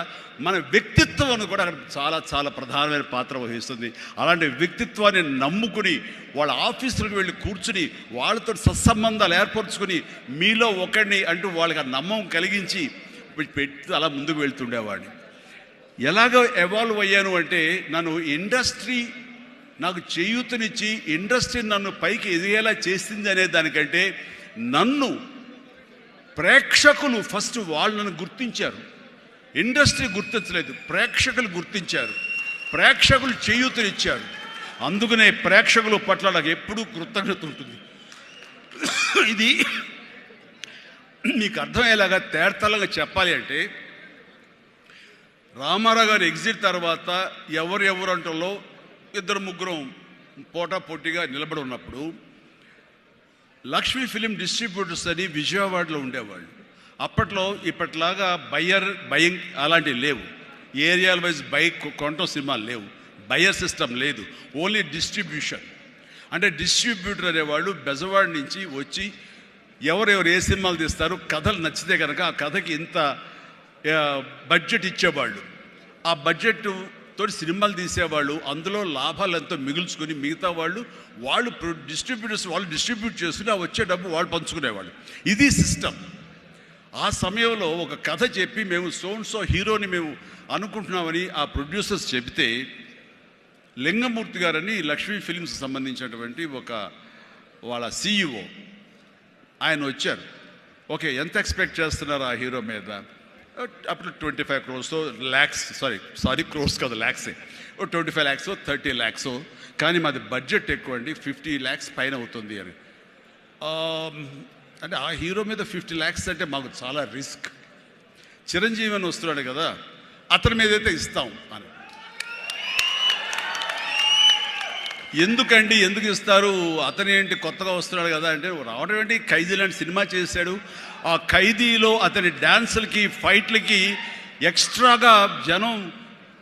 మన వ్యక్తిత్వం అని కూడా అక్కడ చాలా చాలా ప్రధానమైన పాత్ర వహిస్తుంది. అలాంటి వ్యక్తిత్వాన్ని నమ్ముకుని వాళ్ళ ఆఫీసులకు వెళ్ళి కూర్చుని వాళ్ళతో సత్సంబంధాలు ఏర్పరచుకుని మీలో ఒకడిని అంటూ వాళ్ళకి ఆ నమ్మకం కలిగించి పెట్టి అలా ముందుకు వెళ్తుండేవాడిని. ఎలాగ ఎవాల్వ్ అయ్యాను అంటే, నన్ను ఇండస్ట్రీ నాకు చేయూతనిచ్చి ఇండస్ట్రీ నన్ను పైకి ఎదిగేలా చేసింది అనే దానికంటే, నన్ను ప్రేక్షకులు ఫస్ట్ వాళ్ళను గుర్తించారు. ఇండస్ట్రీ గుర్తించలేదు, ప్రేక్షకులు గుర్తించారు, ప్రేక్షకులు చేయూతనిచ్చారు. అందుకనే ప్రేక్షకుల పట్ల నాకు ఎప్పుడూ కృతజ్ఞత ఉంటుంది. ఇది మీకు అర్థమయ్యేలాగా తేటతెల్లంగా చెప్పాలి అంటే, రామారావు గారు ఎగ్జిట్ తర్వాత ఎవరు అంటలో ఇద్దరు ముగ్గురు పోటాపోటీగా నిలబడి ఉన్నప్పుడు లక్ష్మీ ఫిలిం డిస్ట్రిబ్యూటర్స్ అని విజయవాడలో ఉండేవాళ్ళు. అప్పట్లో ఇప్పట్లాగా బయింగ్ అలాంటివి లేవు. ఏరియాల వైజ్ కొనటం సినిమాలు లేవు, బయర్ సిస్టమ్ లేదు, ఓన్లీ డిస్ట్రిబ్యూషన్. అంటే డిస్ట్రిబ్యూటర్ అనేవాళ్ళు బెజవాడ నుంచి వచ్చి ఎవరెవరు ఏ సినిమాలు తీస్తారు, కథలు నచ్చితే కనుక ఆ కథకి ఇంత బడ్జెట్ ఇచ్చేవాళ్ళు. ఆ బడ్జెట్ తోటి సినిమాలు తీసేవాళ్ళు, అందులో లాభాలు ఎంతో మిగుల్చుకొని మిగతా వాళ్ళు డిస్ట్రిబ్యూటర్స్ వాళ్ళు డిస్ట్రిబ్యూట్ చేసుకుని ఆ వచ్చే డబ్బు వాళ్ళు పంచుకునేవాళ్ళు. ఇది సిస్టమ్. ఆ సమయంలో ఒక కథ చెప్పి మేము సో హీరోని మేము అనుకుంటున్నామని ఆ ప్రొడ్యూసర్స్ చెబితే లింగమూర్తి గారని లక్ష్మీ ఫిలిమ్స్ సంబంధించినటువంటి వాళ్ళ CEO ఆయన వచ్చారు. ఓకే, ఎంత ఎక్స్పెక్ట్ చేస్తున్నారు ఆ హీరో మీద? అప్పుడు 25 crores lakhs, సారీ క్రోర్స్ కాదు, ల్యాక్సే. 25 lakhs 30 lakhs, కానీ మాది బడ్జెట్ ఎక్కువ అండి, 50 lakhs పైన అవుతుంది అని. అంటే ఆ హీరో మీద 50 lakhs అంటే మాకు చాలా రిస్క్. చిరంజీవి అని వస్తున్నాడు కదా, అతని మీద అయితే ఇస్తాం అని. ఎందుకు ఇస్తారు, అతను ఏంటి కొత్తగా వస్తున్నాడు కదా అంటే, రావడం ఏంటి, ఖైదీ లాంటి సినిమా చేశాడు. ఆ ఖైదీలో అతని డ్యాన్సులకి ఫైట్లకి ఎక్స్ట్రాగా జనం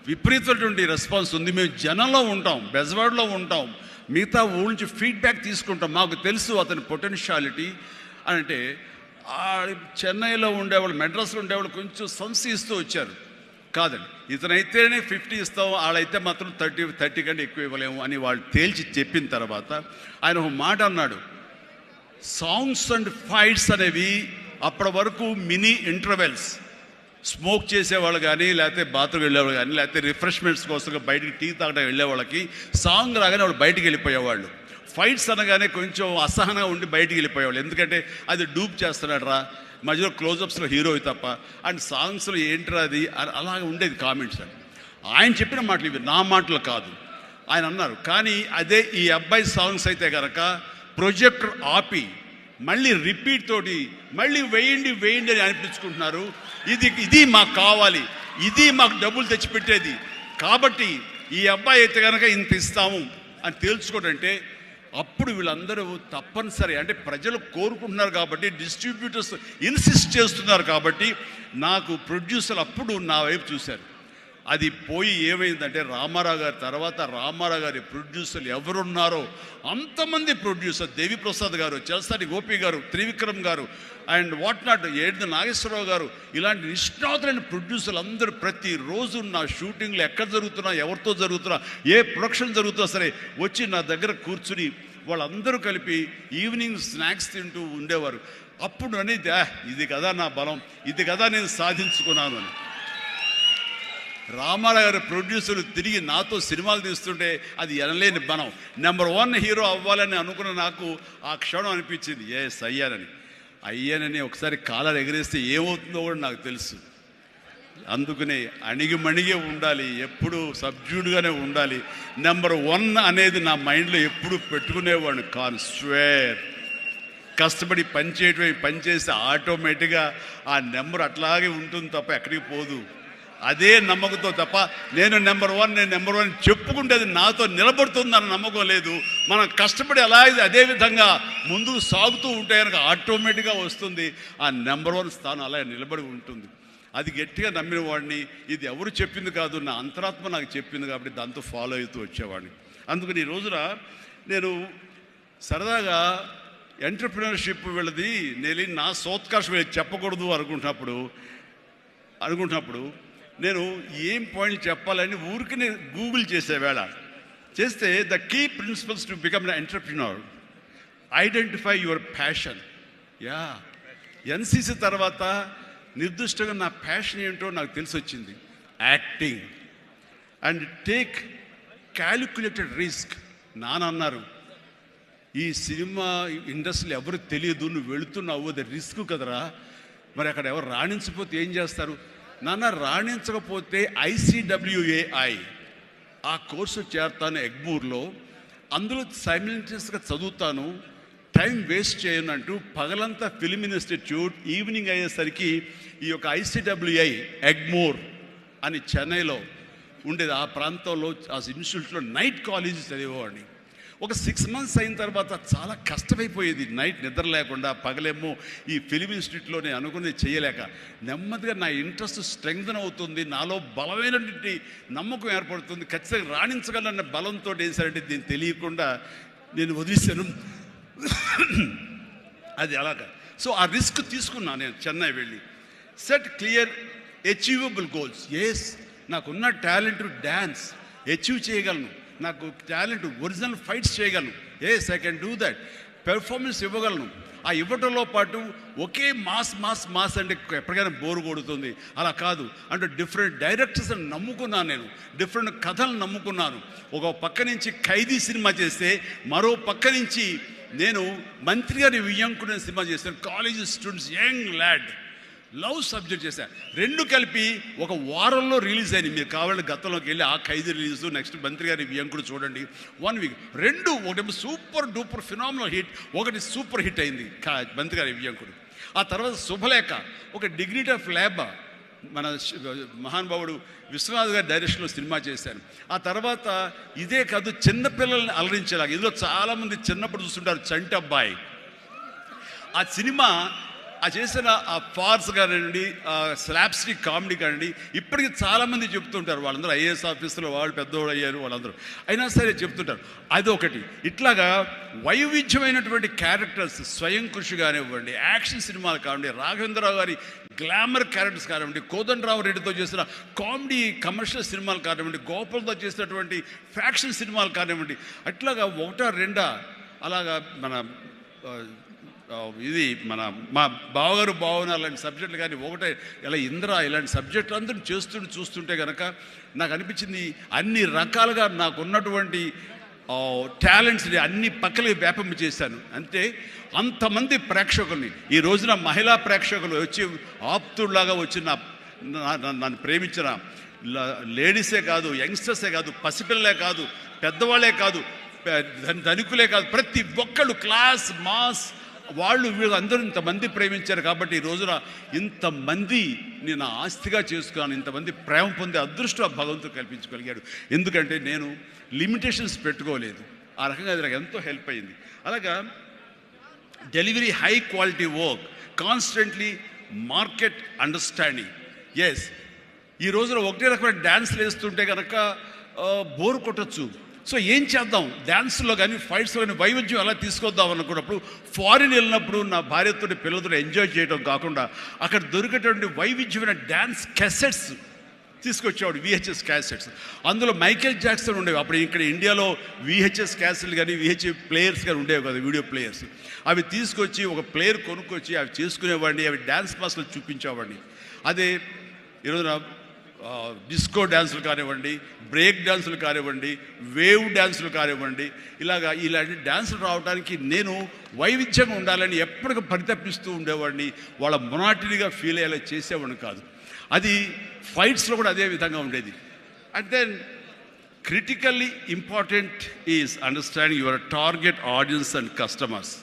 విపరీతమైనటువంటి రెస్పాన్స్ ఉంది. మేము జనంలో ఉంటాం, బెజవాడలో ఉంటాం, మిగతా ఊళ్ళ నుంచి ఫీడ్బ్యాక్ తీసుకుంటాం, మాకు తెలుసు అతని పొటెన్షియాలిటీ అంటే. చెన్నైలో ఉండేవాళ్ళు, మెడ్రాస్లో ఉండేవాళ్ళు కొంచెం సంశయిస్తూ వచ్చారు. కాదండి, ఇతనైతేనే 50 ఇస్తాం, వాళ్ళైతే మాత్రం 30 కంటే ఎక్కువ ఇవ్వలేము అని వాళ్ళు తేల్చి చెప్పిన తర్వాత ఆయన ఒక మాట అన్నాడు, సాంగ్స్ అండ్ ఫైట్స్ అనేవి అప్పటి వరకు మినీ ఇంటర్వెల్స్, స్మోక్ చేసేవాళ్ళు కానీ, లేకపోతే బాత్రూమ్ వెళ్ళేవాళ్ళు కానీ, లేకపోతే రిఫ్రెష్మెంట్స్ కోసం బయటికి టీ తాగడం వెళ్ళేవాళ్ళకి సాంగ్ రాగానే వాళ్ళు బయటికి వెళ్ళిపోయేవాళ్ళు. ఫైట్స్ అనగానే కొంచెం అసహనంగా ఉండి బయటికి వెళ్ళిపోయేవాళ్ళు, ఎందుకంటే అది డూప్ చేస్తున్నాడు రా, మధ్యలో క్లోజప్స్లో హీరో తప్ప, అండ్ సాంగ్స్లో ఏంట్రా అది, అలాగే ఉండేది కామెంట్స్ అని. ఆయన చెప్పిన మాటలు ఇవి, నా మాటలు కాదు. ఆయన అన్నారు, కానీ అదే ఈ అబ్బాయి సాంగ్స్ అయితే కనుక ప్రొజెక్టర్ ఆపి మళ్ళీ రిపీట్ తోటి మళ్ళీ వేయండి అని అనిపించుకుంటున్నారు. ఇది మాకు కావాలి, ఇది మాకు డబ్బులు తెచ్చిపెట్టేది, కాబట్టి ఈ అబ్బాయి అయితే కనుక ఇంత ఇస్తాము అని తేల్చుకోవడంటే, అప్పుడు వీళ్ళందరూ తప్పనిసరి, అంటే ప్రజలు కోరుకుంటున్నారు కాబట్టి, డిస్ట్రిబ్యూటర్స్ ఇన్సిస్ట్ చేస్తున్నారు కాబట్టి, నాకు ప్రొడ్యూసర్లు అప్పుడు నా వైపు చూశారు. అది పోయి ఏమైందంటే, రామారావు గారి తర్వాత రామారావు గారి ప్రొడ్యూసర్లు ఎవరున్నారో అంతమంది ప్రొడ్యూసర్, దేవిప్రసాద్ గారు, చలసాని గోపి గారు, త్రివిక్రమ్ గారు, అండ్ వాట్ నాట్ ఏడు నాగేశ్వరరావు గారు, ఇలాంటి నిష్ణాతులైన ప్రొడ్యూసర్లు అందరూ ప్రతిరోజు నా షూటింగ్లు ఎక్కడ జరుగుతున్నా, ఎవరితో జరుగుతున్నా, ఏ ప్రొడక్షన్ జరుగుతున్నా సరే వచ్చి నా దగ్గర కూర్చుని వాళ్ళందరూ కలిపి ఈవినింగ్ స్నాక్స్ తింటూ ఉండేవారు. అప్పుడు అనేది ఇది కదా నా బలం, ఇది కదా నేను సాధించుకున్నాను అని. రామారావు గారి ప్రొడ్యూసర్లు తిరిగి నాతో సినిమాలు తీస్తుంటే అది ఎనలేని బలం. నెంబర్ 1 హీరో అవ్వాలని అనుకున్న నాకు ఆ క్షణం అనిపించింది, అయ్యానని ఒకసారి కాలర్ ఎగరేస్తే ఏమవుతుందో కూడా నాకు తెలుసు. అందుకనే అణిగిమణిగే ఉండాలి, ఎప్పుడు సబ్జ్యూడ్గానే ఉండాలి. నెంబర్ 1 అనేది నా మైండ్లో ఎప్పుడు పెట్టుకునేవాడిని కాను. స్వేర్ కష్టపడి పని చేస్తే ఆటోమేటిక్గా ఆ నెంబర్ అట్లాగే ఉంటుంది తప్ప ఎక్కడికి పోదు. అదే నమ్మకంతో తప్ప నేను నెంబర్ 1 చెప్పుకుంటే అది నాతో నిలబడుతుందన్న నమ్మకం లేదు. మనం కష్టపడి అలా అదే విధంగా ముందుకు సాగుతూ ఉంటే కనుక ఆటోమేటిక్గా వస్తుంది. ఆ నెంబర్ 1 స్థానం అలా నిలబడి ఉంటుంది. అది గట్టిగా నమ్మిన వాడిని. ఇది ఎవరు చెప్పింది కాదు, నా అంతరాత్మ నాకు చెప్పింది కాబట్టి దాంతో ఫాలో అవుతూ వచ్చేవాడిని. అందుకని ఈ రోజున నేను సరదాగా ఎంటర్ప్రినర్షిప్ వీళ్ళది నేను నా సోత్కర్షం చెప్పకూడదు అనుకుంటున్నప్పుడు నేను ఏం పాయింట్ చెప్పాలని ఊరికి గూగుల్ చేసేవేళ చేస్తే the key principles to become an entrepreneur, identify your passion. NCC తర్వాత నిర్దిష్టంగా నా ప్యాషన్ ఏంటో నాకు తెలిసి వచ్చింది, acting. And take calculated risk. నాన్నన్నారు, ఈ సినిమా ఇండస్ట్రీలో ఎవరు తెలియదు, నువ్వు వెళుతున్నావు, అది రిస్క్ కదరా, మరి అక్కడ ఎవరు రాణించిపోతే ఏం చేస్తారు, నాన్న రాణించకపోతే ICWAI ఆ కోర్సు చేరతాను ఎగ్మూర్లో, అందులో సైమిల్టేనియస్గా చదువుతాను, టైం వేస్ట్ చేయను అంటూ పగలంతా ఫిల్మ్ ఇన్స్టిట్యూట్, ఈవినింగ్ అయ్యేసరికి ఈ యొక్క ICWI ఎగ్మూర్ అని చెన్నైలో ఉండేది. ఆ ప్రాంతంలో ఆ ఇన్స్టిట్యూట్లో నైట్ కాలేజీ చదివేవాడిని. ఒక 6 months అయిన తర్వాత చాలా కష్టమైపోయేది, నైట్ నిద్ర లేకుండా, పగలేమో ఈ ఫిలిం ఇన్స్టిట్యూట్లో నేను అనుకునేది చేయలేక నెమ్మదిగా నా ఇంట్రెస్ట్ స్ట్రెంగ్తన్ అవుతుంది, నాలో బలమైనటువంటి నమ్మకం ఏర్పడుతుంది, ఖచ్చితంగా రాణించగలన్న బలంతో వేసారంటే దీన్ని తెలియకుండా నేను వదిలేశాను. అది అలాగా. సో ఆ రిస్క్ తీసుకున్నాను నేను చెన్నై వెళ్ళి. Set clear achievable goals. Yes, నాకున్న టాలెంట్ డ్యాన్స్ అచీవ్ చేయగలను, నాకు టాలెంట్ ఒరిజినల్ ఫైట్స్ చేయగలను. Yes, I can do that. Performance ఇవ్వగలను. ఆ ఇవ్వటంలో పాటు ఒకే మాస్ మాస్ మాస్ అంటే ఎప్పటికైనా బోరు కొడుతుంది, అలా కాదు. అంటే డిఫరెంట్ డైరెక్టర్స్ని నమ్ముకున్నాను నేను, డిఫరెంట్ కథలను నమ్ముకున్నాను. ఒక పక్క నుంచి ఖైదీ సినిమా చేస్తే, మరో పక్క నుంచి నేను మంత్రి గారి వియ్యంకుడు సినిమా చేశాను. College students, young lad, love subject చేశాను. రెండు కలిపి ఒక వారంలో రిలీజ్ అయింది. మీరు కావాలంటే గతంలోకి వెళ్ళి ఆ ఖైదీ రిలీజ్, నెక్స్ట్ మంత్రి గారి వియ్యంకుడు చూడండి. 1 week రెండు, ఒకటి సూపర్ డూపర్ ఫినామినల్ హిట్, ఒకటి సూపర్ హిట్ అయింది మంత్రి గారి వియ్యంకుడు. ఆ తర్వాత శుభలేఖ, ఒక డిగ్నిటీ ఆఫ్ లేబర్, మన మహానుభావుడు విశ్వనాథ్ గారి డైరెక్షన్లో సినిమా చేశాను. ఆ తర్వాత ఇదే కాదు, చిన్నపిల్లల్ని అలరించేలాగా, ఇందులో చాలామంది చిన్నప్పుడు చూస్తుంటారు, చంటి అబ్బాయి. ఆ సినిమా ఆ చేసిన ఆ ఫార్స్ కానివ్వండి, ఆ స్లాప్స్టిక్ కామెడీ కానివ్వండి, ఇప్పటికీ చాలామంది చెప్తుంటారు, వాళ్ళందరూ IAS ఆఫీసులో వాళ్ళు పెద్దవాళ్ళు అయ్యారు, వాళ్ళందరూ అయినా సరే చెప్తుంటారు. అదొకటి. ఇట్లాగా వైవిధ్యమైనటువంటి క్యారెక్టర్స్, స్వయం కృషి కానివ్వండి, యాక్షన్ సినిమాలు కానివ్వండి, రాఘవేంద్రరావు గారి గ్లామర్ క్యారెక్టర్స్ కానివ్వండి, కోదండరావు రెడ్డితో చేసిన కామెడీ కమర్షియల్ సినిమాలు కానివ్వండి, గోపాల్తో చేసినటువంటి ఫ్యాక్షన్ సినిమాలు కానివ్వండి, అట్లాగా ఒకటా రెండా అలాగా మన ఇది మా బావగారు బావన అలాంటి సబ్జెక్టులు కానీ, ఒకటే ఇలా ఇంద్ర ఇలాంటి సబ్జెక్టులు అందరూ చూస్తుంటే కనుక నాకు అనిపించింది, అన్ని రకాలుగా నాకు ఉన్నటువంటి టాలెంట్స్ని అన్ని పక్కలకి వ్యాపింప చేశాను. అంటే అంతమంది ప్రేక్షకుల్ని ఈ రోజున మహిళా ప్రేక్షకులు వచ్చి ఆప్తుల్లాగా వచ్చి నన్ను ప్రేమించిన లేడీసే కాదు, యంగ్స్టర్సే కాదు, పసిపిల్లలే కాదు, పెద్దవాళ్ళే కాదు, ధనికులే కాదు, ప్రతి ఒక్కళ్ళు క్లాస్ మాస్ వాళ్ళు వీళ్ళు అందరూ ఇంతమంది ప్రేమించారు. కాబట్టి ఈ రోజున ఇంతమంది నేను ఆస్తిగా చేసుకున్నాను, ఇంతమంది ప్రేమ పొందే అదృష్టం ఆ భగవంతుడు కల్పించగలిగాడు. ఎందుకంటే నేను లిమిటేషన్స్ పెట్టుకోలేదు. ఆ రకంగా అది నాకు ఎంతో హెల్ప్ అయింది. అలాగా delivery, high quality work, constantly market understanding. Yes, ఈ రోజున ఒకటే రకమైన డ్యాన్స్లు వేస్తుంటే కనుక బోర్ కొట్టచ్చు. సో ఏం చేద్దాం, డ్యాన్స్లో కానీ ఫైట్స్లో కానీ వైవిధ్యం ఎలా తీసుకొద్దాం అనుకున్నప్పుడు, ఫారిన్ వెళ్ళినప్పుడు నా భార్యతో పిల్లలతో ఎంజాయ్ చేయడం కాకుండా అక్కడ దొరికేటువంటి వైవిధ్యమైన డ్యాన్స్ క్యాసెట్స్ తీసుకొచ్చేవాడు, VHS క్యాసెట్స్. అందులో మైకేల్ జాక్సన్ ఉండేవి. అప్పుడు ఇక్కడ ఇండియాలో VHS క్యాసెట్లు కానీ VHS ప్లేయర్స్ కానీ ఉండేవి కదా, వీడియో ప్లేయర్స్. అవి తీసుకొచ్చి ఒక ప్లేయర్ కొనుక్కొచ్చి అవి చేసుకునేవాడిని, అవి డ్యాన్స్ క్లాస్లో చూపించేవాడిని. అదే ఈరోజున డిస్కో డ్యాన్సులు కానివ్వండి, బ్రేక్ డ్యాన్సులు కానివ్వండి, వేవ్ డ్యాన్సులు కానివ్వండి, ఇలాంటి డ్యాన్సులు రావడానికి నేను వైవిధ్యంగా ఉండాలని ఎప్పటికీ పరితపిస్తూ ఉండేవాడిని. వాళ్ళ మొనాటినీగా ఫీల్ అయ్యేలా చేసేవాడిని కాదు. అది ఫైట్స్లో కూడా అదే విధంగా ఉండేది. And then critically important is understanding your target audience and customers.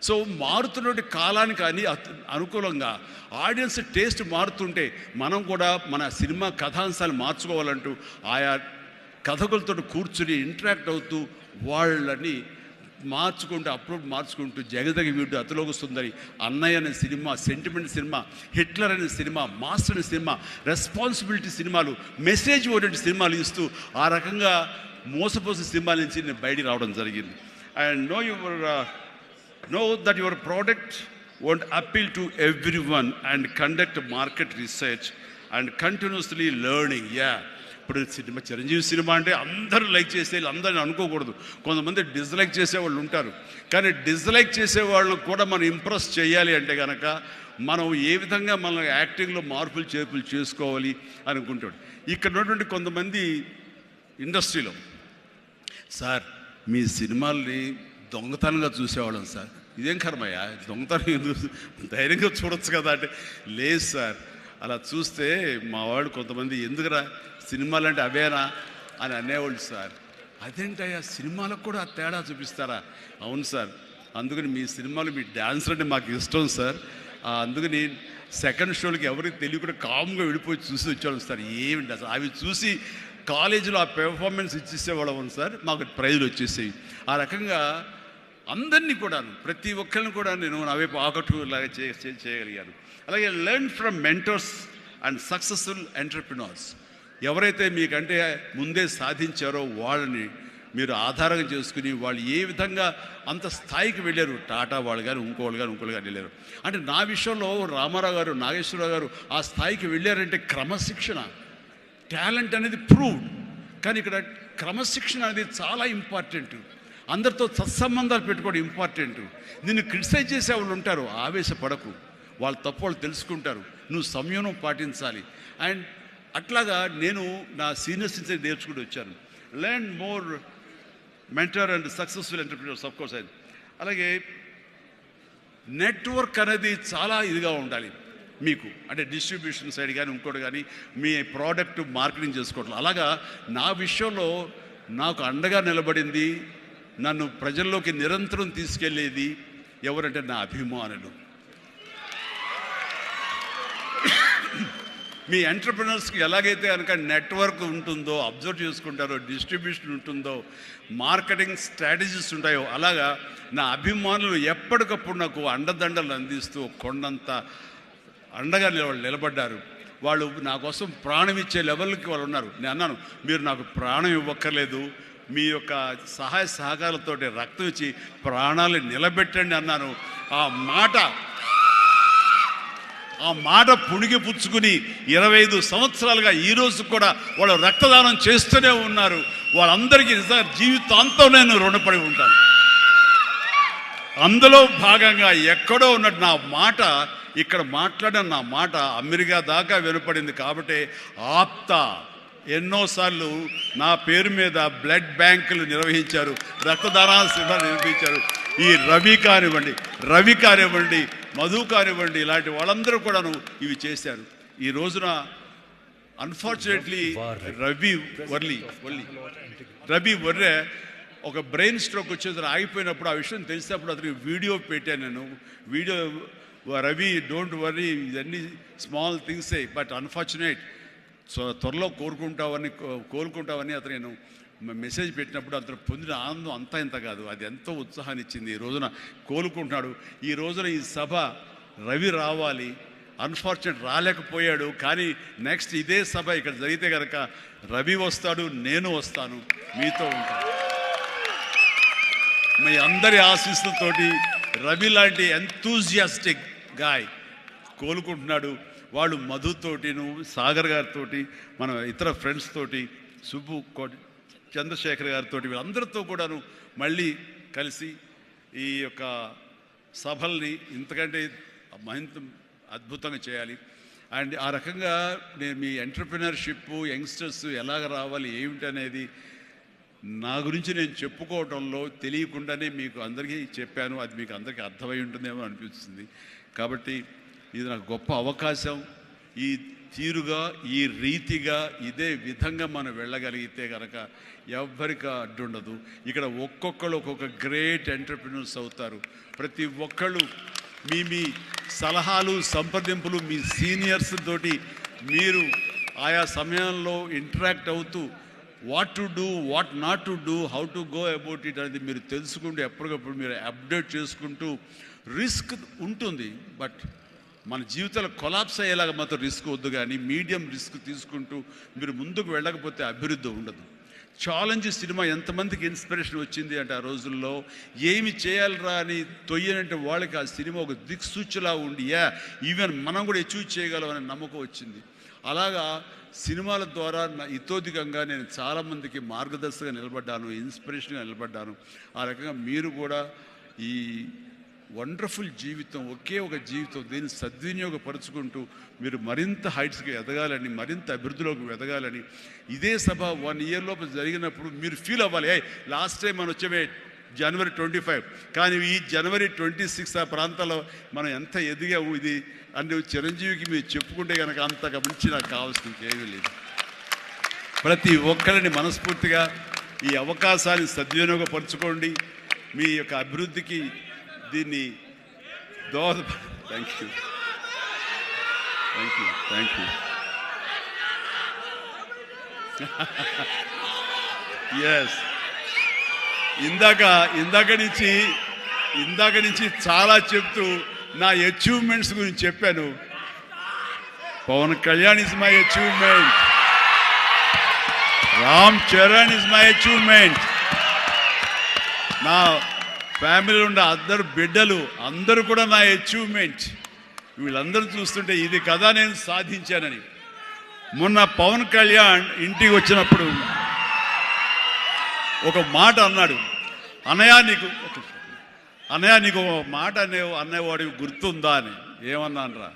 So మారుతున్నటువంటి కాలానికి అనుకూలంగా ఆడియన్స్ టేస్ట్ మారుతుంటే మనం కూడా మన సినిమా కథాంశాలు మార్చుకోవాలంటూ ఆయా కథకులతో కూర్చుని ఇంటరాక్ట్ అవుతూ వాళ్ళని మార్చుకుంటూ అప్లోడ్ మార్చుకుంటూ జగదగ వీడు, అతిలోక సుందరి, అన్నయ్య అనే సినిమా, సెంటిమెంట్ సినిమా, హిట్లర్ అనే సినిమా, మాస్టర్ అనే సినిమా, రెస్పాన్సిబిలిటీ సినిమాలు, మెసేజ్ ఓరియంటెడ్ సినిమాలు ఇస్తూ ఆ రకంగా మోసపోసిన సినిమాల నుంచి నేను బయటికి రావడం జరిగింది. And know that your product won't appeal to everyone and conduct market research and continuously learning. ఇప్పుడు సినిమా, చిరంజీవి సినిమా అంటే అందరూ లైక్ చేసే అందరిని అనుకోకూడదు. కొంతమంది డిస్లైక్ చేసేవాళ్ళు ఉంటారు. కానీ డిస్లైక్ చేసేవాళ్ళని కూడా మనం ఇంప్రెస్ చేయాలి అంటే కనుక మనం ఏ విధంగా మనం యాక్టింగ్లో మార్పులు చేర్పులు చేసుకోవాలి అనుకుంటాడు. ఇక్కడ ఉన్నటువంటి కొంతమంది ఇండస్ట్రీలో, సార్ మీ సినిమాల్ని దొంగతనంగా చూసేవాళ్ళం సార్. ఇదేం కర్మయ్యా, దొంగతనం ధైర్యంగా చూడొచ్చు కదా అంటే, లేదు సార్ అలా చూస్తే మా వాళ్ళు కొంతమంది ఎందుకురా సినిమాలు అంటే అవేనా అని అనేవాళ్ళు సార్. అదేంటయ్యా సినిమాలకు కూడా తేడా చూపిస్తారా? అవును సార్, అందుకని మీ సినిమాలు మీ డ్యాన్స్ అంటే మాకు ఇష్టం సార్. అందుకని సెకండ్ షోలకి ఎవరికి తెలియకుండా కామ్గా వెళ్ళిపోయి చూసి వచ్చేవాళ్ళం సార్. ఏమిటి అసలు అవి చూసి కాలేజీలో ఆ పెర్ఫార్మెన్స్ ఇచ్చేసేవాళ్ళం సార్, మాకు ప్రైజులు వచ్చేసేవి. ఆ రకంగా అందరినీ కూడాను ప్రతి ఒక్కరిని కూడా నేను నా వైపు ఆకట్టులాగా చేయగలిగాను. అలాగే learn from mentors and successful entrepreneurs. ఎవరైతే మీకంటే ముందే సాధించారో వాళ్ళని మీరు ఆధారంగా చేసుకుని వాళ్ళు ఏ విధంగా అంత స్థాయికి వెళ్ళారు, టాటా వాళ్ళు కానీ ఇంకోళ్ళు కానీ వెళ్ళారు. అంటే నా విషయంలో రామారావు గారు, నాగేశ్వరరావు గారు ఆ స్థాయికి వెళ్ళారంటే క్రమశిక్షణ, టాలెంట్ అనేది ప్రూవ్డ్. కానీ ఇక్కడ క్రమశిక్షణ అనేది చాలా ఇంపార్టెంట్. అందరితో సత్సంబంధాలు పెట్టుకోవడం ఇంపార్టెంట్. నిన్ను క్రిటిసైజ్ చేసే వాళ్ళు ఉంటారు, ఆవేశపడకు, వాళ్ళ తప్పు వాళ్ళు తెలుసుకుంటారు, నువ్వు సంయమనం పాటించాలి. అండ్ అట్లాగా నేను నా సీనియర్స్ నుంచి నేర్చుకుంటూ వచ్చాను. Learn more mentor and successful entrepreneurs of course. అలాగే నెట్వర్క్ అనేది చాలా ఇదిగా ఉండాలి మీకు, అంటే డిస్ట్రిబ్యూషన్ సైడ్ కానీ ఇంకోటి కానీ మీ ప్రోడక్ట్ మార్కెటింగ్ చేసుకోవడం. అలాగా నా విషయంలో నాకు అండగా నిలబడింది, నన్ను ప్రజల్లోకి నిరంతరం తీసుకెళ్ళేది ఎవరంటే నా అభిమానులు. మీ ఎంటర్ప్రినర్స్కి ఎలాగైతే కనుక నెట్వర్క్ ఉంటుందో, అబ్జర్వ్ చేసుకుంటారో, డిస్ట్రిబ్యూషన్ ఉంటుందో, మార్కెటింగ్ స్ట్రాటజీస్ ఉంటాయో, అలాగా నా అభిమానులు ఎప్పటికప్పుడు నాకు అండదండలు అందిస్తూ కొండంత అండగా నిలబడ్డారు. వాళ్ళు నా కోసం ప్రాణం ఇచ్చే లెవెల్కి వాళ్ళు ఉన్నారు. నేను అన్నాను, మీరు నాకు ప్రాణం ఇవ్వక్కర్లేదు, మీ యొక్క సహాయ సహకారాలతో రక్తం ఇచ్చి ప్రాణాలు నిలబెట్టండి అన్నాను. ఆ మాట పుణిగి పుచ్చుకుని 25 సంవత్సరాలుగా ఈరోజు కూడా వాళ్ళు రక్తదానం చేస్తూనే ఉన్నారు. వాళ్ళందరికీ జీవితాంతం నేను రుణపడి ఉంటాను. అందులో భాగంగా ఎక్కడో ఉన్నట్టు నా మాట ఇక్కడ మాట్లాడిన నా మాట అమెరికా దాకా వినపడింది. కాబట్టి ఆప్తా ఎన్నోసార్లు నా పేరు మీద బ్లడ్ బ్యాంకులు నిర్వహించారు, రక్తదాన శిబిరాలు నిర్వహించారు. ఈ రవి కానివ్వండి, మధు కానివ్వండి, ఇలాంటి వాళ్ళందరూ కూడాను ఇవి చేశారు. ఈ రోజున అన్ఫార్చునేట్లీ రవి వర్రే ఒక బ్రెయిన్ స్ట్రోక్ వచ్చేది ఆగిపోయినప్పుడు, ఆ విషయం తెలిసినప్పుడు అతనికి వీడియో పెట్టాను నేను. వీడియో రవి డోంట్ వర్రీ, ఇవన్నీ స్మాల్ థింగ్సే, బట్ అన్ఫార్చునేట్, సో త్వరలో కోలుకుంటావని అతను నేను మెసేజ్ పెట్టినప్పుడు అతను పొందిన ఆనందం అంతా ఇంత కాదు, అది ఎంతో ఉత్సాహాన్ని ఇచ్చింది. ఈ రోజున కోలుకుంటున్నాడు. ఈ రోజున ఈ సభ రవి రావాలి, అన్ఫార్చునేట్ రాలేకపోయాడు. కానీ నెక్స్ట్ ఇదే సభ ఇక్కడ జరిగితే కనుక రవి వస్తాడు, నేను వస్తాను, మీతో ఉంటాను. మీ అందరి ఆశీస్సులతోటి రవి లాంటి ఎంతూజియాస్టిక్ గాయ్ కోలుకుంటున్నాడు. వాళ్ళు మధుతోటిను, సాగర్ గారితో, మన ఇతర ఫ్రెండ్స్ తోటి, సుబ్బు చంద్రశేఖర్ గారితో, వీళ్ళందరితో కూడాను మళ్ళీ కలిసి ఈ యొక్క సభల్ని ఇంతకంటే మరింత అద్భుతంగా చేయాలి. అండ్ ఆ రకంగా నేను మీ ఎంటర్ప్రినర్షిప్, యంగ్స్టర్స్ ఎలాగ రావాలి ఏమిటి అనేది నా గురించి నేను చెప్పుకోవడంలో తెలియకుండానే మీకు అందరికీ చెప్పాను. అది మీకు అందరికీ అర్థమై ఉంటుందేమో అనిపిస్తుంది. కాబట్టి ఇది నాకు గొప్ప అవకాశం. ఈ తీరుగా, ఈ రీతిగా, ఇదే విధంగా మనం వెళ్ళగలిగితే కనుక ఎవ్వరికి అడ్డుండదు. ఇక్కడ ఒక్కొక్కరు ఒక్కొక్క గ్రేట్ ఎంటర్ప్రినర్స్ అవుతారు. ప్రతి ఒక్కళ్ళు మీ సలహాలు, సంప్రదింపులు మీ సీనియర్స్ తోటి మీరు ఆయా సమయంలో ఇంటరాక్ట్ అవుతూ what to do, what not to do, how to go about it అనేది మీరు తెలుసుకుంటూ ఎప్పటికప్పుడు మీరు అప్డేట్ చేసుకుంటూ, రిస్క్ ఉంటుంది, బట్ మన జీవితాలు కొలాప్స్ అయ్యేలాగా మాత్రం రిస్క్ వద్దు. కానీ మీడియం రిస్క్ తీసుకుంటూ మీరు ముందుకు వెళ్ళకపోతే అభివృద్ధి ఉండదు. ఛాలెంజ్ సినిమా ఎంతమందికి ఇన్స్పిరేషన్ వచ్చింది అంటే, ఆ రోజుల్లో ఏమి చేయాలరా అని తొయ్యనంటే వాళ్ళకి ఆ సినిమా ఒక దిక్సూచిలా ఉండి, ఈవెన్ మనం కూడా అచీవ్ చేయగలం అనే నమ్మకం వచ్చింది. అలాగా సినిమాల ద్వారా ఇతోధికంగా నేను చాలామందికి మార్గదర్శకంగా నిలబడ్డాను, ఇన్స్పిరేషన్గా నిలబడ్డాను. ఆ రకంగా మీరు కూడా ఈ వండర్ఫుల్ జీవితం, ఒకే ఒక జీవితం, దీన్ని సద్వినియోగపరుచుకుంటూ మీరు మరింత హైట్స్కి ఎదగాలని, మరింత అభివృద్ధిలోకి ఎదగాలని, ఇదే సభ 1 year లోపు జరిగినప్పుడు మీరు ఫీల్ అవ్వాలి, లాస్ట్ టైం మనం వచ్చే జనవరి 25, కానీ ఈ జనవరి 26 ఆ ప్రాంతాల్లో మనం ఎంత ఎదిగాము. ఇది అంటే చిరంజీవికి మీరు చెప్పుకుంటే కనుక అంతకు మించి నాకు కావాల్సిన ఇంకేమీ లేదు. ప్రతి ఒక్కరిని మనస్ఫూర్తిగా ఈ అవకాశాన్ని సద్వినియోగపరచుకోండి. మీ యొక్క అభివృద్ధికి దీన్ని దోహద. Thank you, thank you, thank you. Yes, ఇందాక నుంచి చాలా చెప్తూ నా అచీవ్మెంట్స్ గురించి చెప్పాను. Pawan Kalyan is my achievement, Ram Charan is my achievement, నా ఫ్యామిలీలో ఉన్న అందరు బిడ్డలు అందరూ కూడా నా అచీవ్మెంట్. వీళ్ళందరూ చూస్తుంటే ఇది కదా నేను సాధించానని. మొన్న పవన్ కళ్యాణ్ ఇంటికి వచ్చినప్పుడు ఒక మాట అన్నాడు, అన్నయ్య నీకు ఒక మాట అనేవాడికి గుర్తుందా అని. ఏమన్నానరా,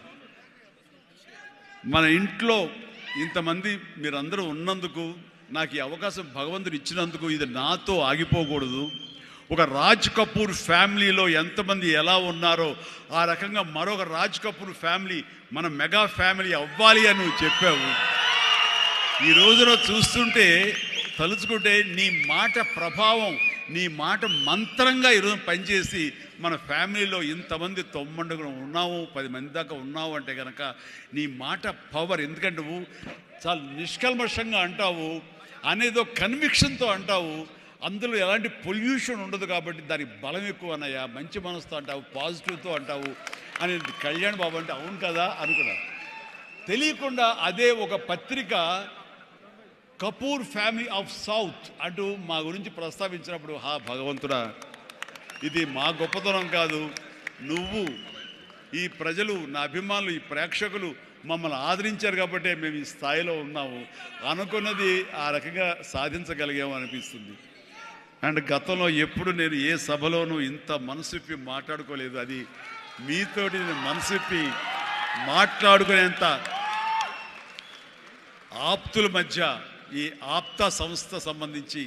మన ఇంట్లో ఇంతమంది మీరందరూ ఉన్నందుకు, నాకు ఈ అవకాశం భగవంతుడు ఇచ్చినందుకు ఇది నాతో ఆగిపోకూడదు. ఒక రాజ్ కపూర్ ఫ్యామిలీలో ఎంతమంది ఎలా ఉన్నారో ఆ రకంగా మరొక రాజ్ కపూర్ ఫ్యామిలీ మన మెగా ఫ్యామిలీ అవ్వాలి అని నువ్వు చెప్పావు. ఈ రోజున చూస్తుంటే తలుచుకుంటే నీ మాట ప్రభావం, నీ మాట మంత్రంగా ఈరోజు పనిచేసి మన ఫ్యామిలీలో ఇంతమంది 9 ఉన్నాము, 10 మంది దాకా ఉన్నావు అంటే కనుక నీ మాట పవర్. ఎందుకంటే నువ్వు చాలా నిష్కల్మషంగా అంటావు, అనేదో కన్విక్షన్తో అంటావు, అందులో ఎలాంటి పొల్యూషన్ ఉండదు కాబట్టి దానికి బలం ఎక్కువ అన్నయ్య. మంచి మనసుతో అంటావు, పాజిటివ్తో అంటావు అని కళ్యాణ్ బాబు అంటే అవును కదా అనుకున్నా. తెలియకుండా అదే ఒక పత్రిక కపూర్ ఫ్యామిలీ ఆఫ్ సౌత్ అంటూ మా గురించి ప్రస్తావించినప్పుడు, భగవంతుడా, ఇది మా గొప్పతనం కాదు, నువ్వు ఈ ప్రజలు, నా అభిమానులు, ఈ ప్రేక్షకులు మమ్మల్ని ఆదరించారు కాబట్టి మేము ఈ స్థాయిలో ఉన్నాము. అనుకున్నది ఆ రకంగా సాధించగలిగాము అనిపిస్తుంది. అండ్ గతంలో ఎప్పుడు నేను ఏ సభలోనూ ఇంత మనసిప్పి మాట్లాడుకోలేదు. అది మీతోటి నేను మనసిప్పి మాట్లాడుకునేంత ఆప్తుల మధ్య ఈ ఆప్త సంస్థ సంబంధించి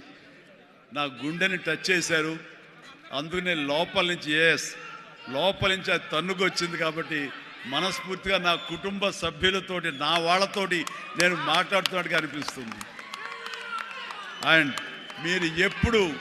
నా గుండెని టచ్ చేశారు. అందుకనే లోపల నుంచి అది తన్నుకొచ్చింది. కాబట్టి మనస్ఫూర్తిగా నా కుటుంబ సభ్యులతోటి, నా వాళ్ళతోటి నేను మాట్లాడుతున్నట్టుగా అనిపిస్తుంది. అండ్ మీరు ఎప్పుడు